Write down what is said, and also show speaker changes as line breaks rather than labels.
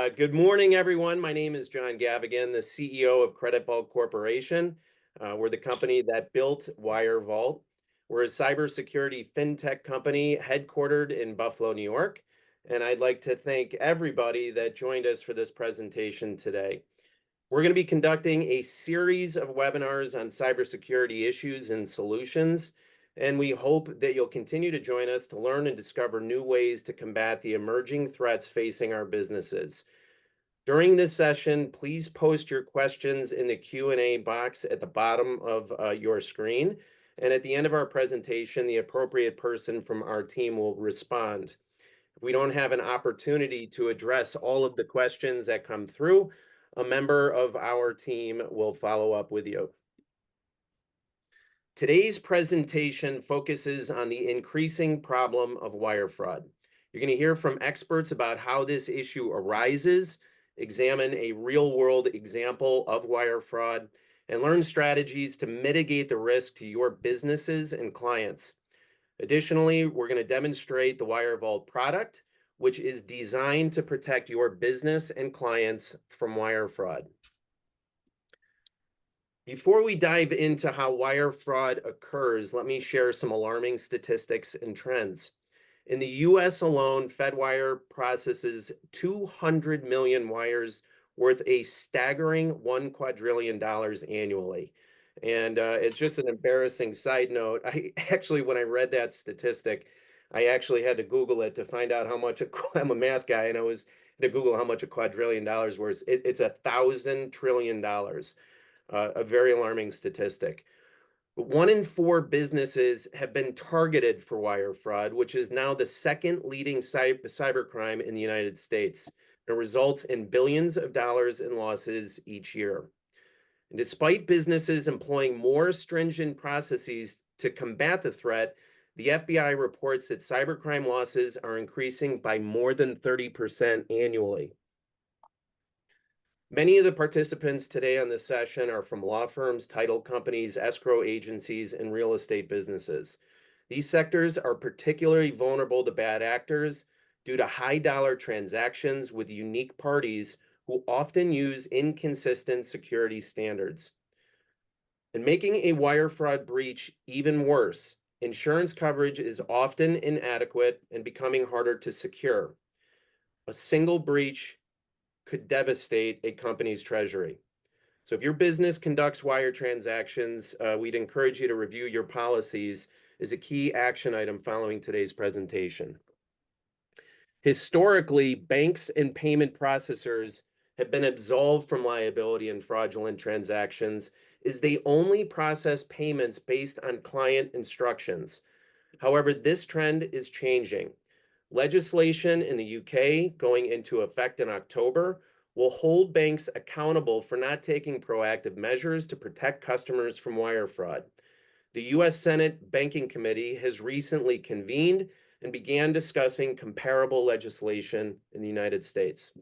Good morning, everyone. My name is John Gavigan, the CEO of Credit Bulk Corporation. We're the company that built WireVault. We're a cybersecurity fintech company headquartered in Buffalo, New York. And I'd like to thank everybody that joined us for this presentation today. We're going to be conducting a series of webinars on cybersecurity issues and solutions. And we hope that you'll continue to join us to learn and discover new ways to combat the emerging threats facing our businesses. During this session, please post your questions in the Q&A box at the bottom of your screen. And at the end of our presentation, the appropriate person from our team will respond. If we don't have an opportunity to address all of the questions that come through, a member of our team will follow up with you. Today's presentation focuses on the increasing problem of wire fraud. You're going to hear from experts about how this issue arises, examine a real-world example of wire fraud, and learn strategies to mitigate the risk to your businesses and clients. Additionally, we're going to demonstrate the WireVault product, which is designed to protect your business and clients from wire fraud. Before we dive into how wire fraud occurs, let me share some alarming statistics and trends. In the US alone, Fedwire processes 200 million wires worth a staggering $1 quadrillion annually. And it's just an embarrassing side note. When I read that statistic, I actually had to Google it to find out how much, I'm a math guy, and I was to Google how much $1 quadrillion worth. It's $1,000 trillion. A very alarming statistic. 1 in 4 businesses have been targeted for wire fraud, which is now the second leading cybercrime in the United States. It results in billions of dollars in losses each year. And despite businesses employing more stringent processes to combat the threat, the FBI reports that cybercrime losses are increasing by more than 30% annually. Many of the participants today on this session are from law firms, title companies, escrow agencies, and real estate businesses. These sectors are particularly vulnerable to bad actors due to high-dollar transactions with unique parties who often use inconsistent security standards. And making a wire fraud breach even worse, insurance coverage is often inadequate and becoming harder to secure. A single breach could devastate a company's treasury. So if your business conducts wire transactions, we'd encourage you to review your policies as a key action item following today's presentation. Historically, banks and payment processors have been absolved from liability in fraudulent transactions as they only process payments based on client instructions. However, this trend is changing. Legislation in the UK going into effect in October will hold banks accountable for not taking proactive measures to protect customers from wire fraud. The U.S. Senate Banking Committee has recently convened and began discussing comparable legislation in the United States.